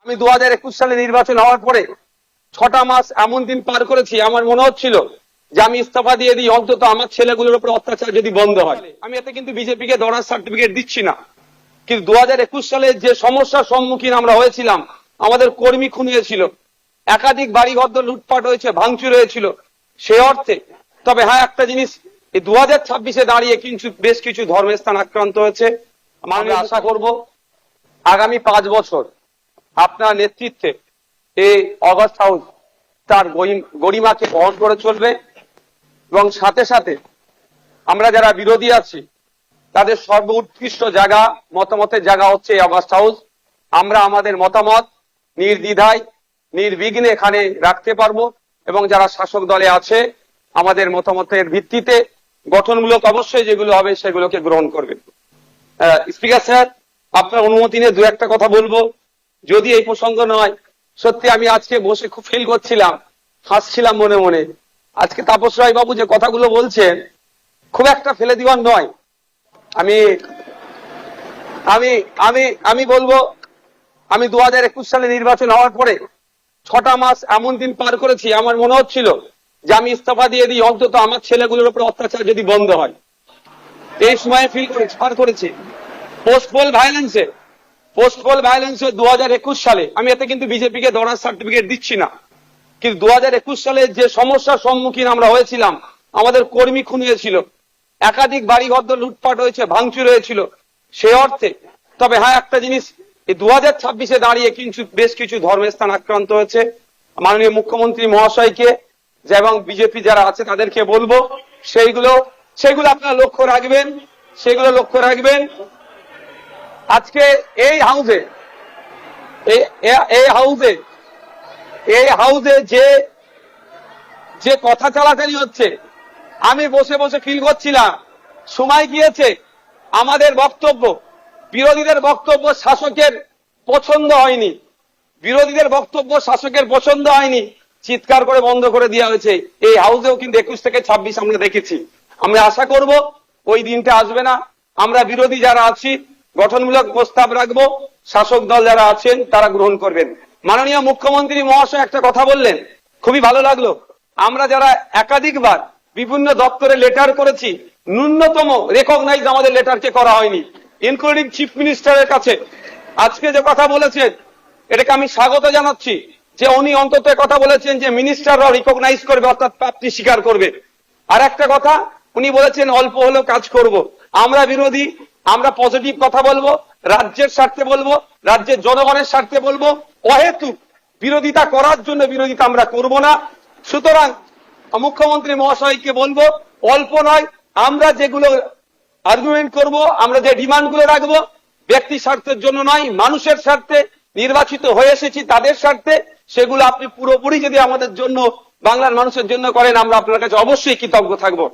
আমি 2021 সালে নির্বাচন হওয়ার পরে 6টা মাস এমন দিন পার করেছি, আমার মনে হচ্ছিল যে আমি ইস্তফা দিয়ে দিই, অন্তত আমার ছেলেগুলোর উপর অত্যাচার যদি বন্ধ হয়। আমি এতে কিন্তু বিজেপিকে দরার সার্টিফিকেট দিচ্ছি না, কিন্তু 2021 সালে যে সমস্যার সম্মুখীন আমরা হয়েছিলাম, আমাদের কর্মী খুন হয়েছিল, একাধিক বাড়িঘর লুটপাট হয়েছে, ভাঙচুর হয়েছিল, সে অর্থে। তবে হ্যাঁ, একটা জিনিস, এই 2026-এ দাঁড়িয়ে কিন্তু বেশ কিছু ধর্মের স্থান আক্রান্ত হয়েছে। আমরা আশা করব আগামী 5 বছর আপনার নেতৃত্বে এই অগাস্ট হাউস তার গরিমাকে বহন করে চলবে, এবং সাথে সাথে আমরা যারা বিরোধী আছি তাদের সর্বোৎকৃষ্ট জায়গা, মতামতের জায়গা হচ্ছে এই অগাস্ট হাউস। আমরা আমাদের মতামত নির্দ্বিধায় নির্বিঘ্নে এখানে রাখতে পারবো, এবং যারা শাসক দলে আছে আমাদের মতামতের ভিত্তিতে গঠনমূলক অবশ্যই যেগুলো হবে সেগুলোকে গ্রহণ করবে। স্পিকার স্যার, আপনার অনুমতি নিয়ে দু একটা কথা বলবো, যদি এই প্রসঙ্গ নয়। সত্যি আমি আজকে বসে খুব ফিল করছিলাম, হাসছিলাম মনে মনে। আজকে তাপস রায় বাবু যে কথাগুলো বলছেন খুব একটা ফেলে দিওয়ার নয়। আমি আমি আমি আমি বলবো, আমি 2021 সালে নির্বাচন হওয়ার পরে 6টা মাস এমন দিন পার করেছি, আমার মনে হচ্ছিল যে আমি ইস্তফা দিয়ে দিই, অন্তত আমার ছেলেগুলোর উপর অত্যাচার যদি বন্ধ হয়। এই সময় ফিল করেছি, পার করেছি পোস্টপোল ভায়োলেন্সে 2021 সালে। আমি এতে কিন্তু বিজেপিকে দরার সার্টিফিকেট দিচ্ছি না, কিন্তু 2021 সালে যে সমস্যার সম্মুখীন আমরা হয়েছিলাম, আমাদের কর্মী খুন হয়েছিল, একাধিক বাড়িঘর লুটপাট হয়েছে, ভাঙচুর হয়েছিল, সে অর্থে। তবে হ্যাঁ, একটা জিনিস, এই 2026-এ দাঁড়িয়ে কিন্তু বেশ কিছু ধর্মের স্থান আক্রান্ত হয়েছে। মাননীয় মুখ্যমন্ত্রী মহাশয়কে এবং বিজেপি যারা আছে তাদেরকে বলবো সেইগুলো আপনারা লক্ষ্য রাখবেন। আজকে এই হাউসে যে কথা চালাচালি হচ্ছে, আমি বসে বসে ফিল করছিলাম সময় গিয়েছে আমাদের বক্তব্য, বিরোধীদের বক্তব্য শাসকের পছন্দ হয়নি, চিৎকার করে বন্ধ করে দেওয়া হয়েছে। এই হাউসেও কিন্তু 21 থেকে 26 আমরা দেখেছি। আমরা আশা করব ওই দিনটা আসবে না। আমরা বিরোধী যারা আছি গঠনমূলক প্রস্তাব রাখবো, শাসক দল যারা আছেন তারা গ্রহণ করবেন। মাননীয় মুখ্যমন্ত্রী মহাশয় একটা কথা বললেন, খুবই ভালো লাগলো। আমরা যারা একাধিকবার বিভিন্ন দপ্তরে লেটার করেছি, ন্যূনতম রেকগনাইজ আমাদের লেটারকে করা হয়নি, ইনক্লুডিং চিফ মিনিস্টারের কাছে। আজকে যে কথা বলেছেন এটাকে আমি স্বাগত জানাচ্ছি, যে উনি অন্তত কথা বলেছেন যে মিনিস্টাররাও রিকগনাইজ করবে, অর্থাৎ প্রাপ্তি স্বীকার করবে। আর একটা কথা উনি বলেছেন অল্প হলেও কাজ করব। আমরা বিরোধী, আমরা পজিটিভ কথা বলবো, রাজ্যের স্বার্থে বলবো, রাজ্যের জনগণের স্বার্থে বলবো। অহেতুক বিরোধিতা করার জন্য বিরোধিতা আমরা করব না। সুতরাং মুখ্যমন্ত্রী মহাশয়কে বলবো, অল্প নয়, আমরা যেগুলো আর্গুমেন্ট করব, আমরা যে ডিমান্ডগুলো রাখবো, ব্যক্তি স্বার্থের জন্য নয়, মানুষের স্বার্থে, নির্বাচিত হয়ে এসেছি তাদের স্বার্থে, সেগুলো আপনি পুরোপুরি যদি আমাদের জন্য, বাংলার মানুষের জন্য করেন, আমরা আপনার কাছে অবশ্যই কৃতজ্ঞ থাকবো।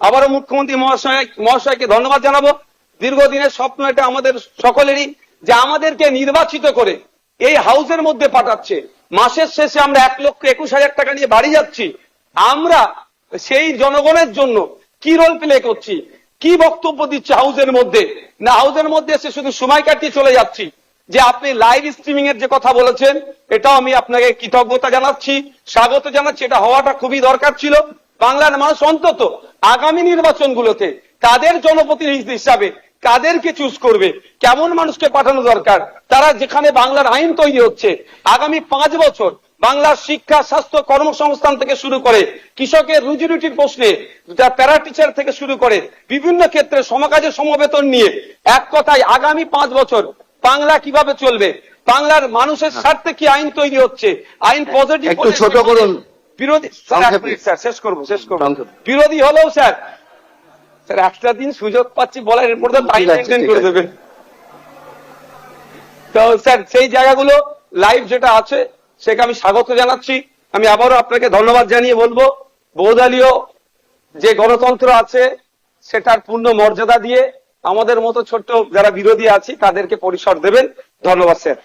আবারও মুখ্যমন্ত্রী মহাশয়কে ধন্যবাদ জানাবো। দীর্ঘদিনের স্বপ্ন এটা আমাদের সকলেরই, যে আমাদেরকে নির্বাচিত করে এই হাউসের মধ্যে পাঠাচ্ছে। মাসের শেষে আমরা 1,21,000 টাকা নিয়ে বাড়ি যাচ্ছি। আমরা সেই জনগণের জন্য কি রোল প্লে করছি, কি বক্তব্য দিচ্ছি হাউসের মধ্যে? না, হাউসের মধ্যে এসে শুধু সময় কাটিয়ে চলে যাচ্ছি। যে আপনি লাইভ স্ট্রিমিং এর যে কথা বলেছেন, এটাও আমি আপনাকে কৃতজ্ঞতা জানাচ্ছি, স্বাগত জানাচ্ছি। এটা হওয়াটা খুবই দরকার ছিল। বাংলার মানুষ অন্তত আগামী নির্বাচনগুলোতে তাদের জনপ্রতিনিধি হিসাবে কাদেরকে চুজ করবে, কেমন মানুষকে পাঠানো দরকার, তারা যেখানে বাংলার আইন তৈরি হচ্ছে, আগামী 5 বছর বাংলার শিক্ষা, স্বাস্থ্য, কর্মসংস্থান থেকে শুরু করে কৃষকের রুজি রুটির প্রশ্নে, প্যারা টিচার থেকে শুরু করে বিভিন্ন ক্ষেত্রে সমকাজে সমবেতন নিয়ে, এক কথায় আগামী 5 বছর বাংলা কিভাবে চলবে, বাংলার মানুষের স্বার্থে কি আইন তৈরি হচ্ছে, আইন পজিটিভ, একটু ছোট করুন। বিরোধী স্যার, শেষ করবো। বিরোধী হলেও স্যার একটা দিন সুযোগ পাচ্ছি বলার, এর মধ্যে টাইম মেনটেন করে দেবেন। তো স্যার সেই জায়গাগুলো লাইভ যেটা আছে সেটা আমি স্বাগত জানাচ্ছি। আমি আবারও আপনাকে ধন্যবাদ জানিয়ে বলবো, বহুদলীয় যে গণতন্ত্র আছে সেটার পূর্ণ মর্যাদা দিয়ে আমাদের মতো ছোট্ট যারা বিরোধী আছি তাদেরকে পরিসর দেবেন। ধন্যবাদ স্যার।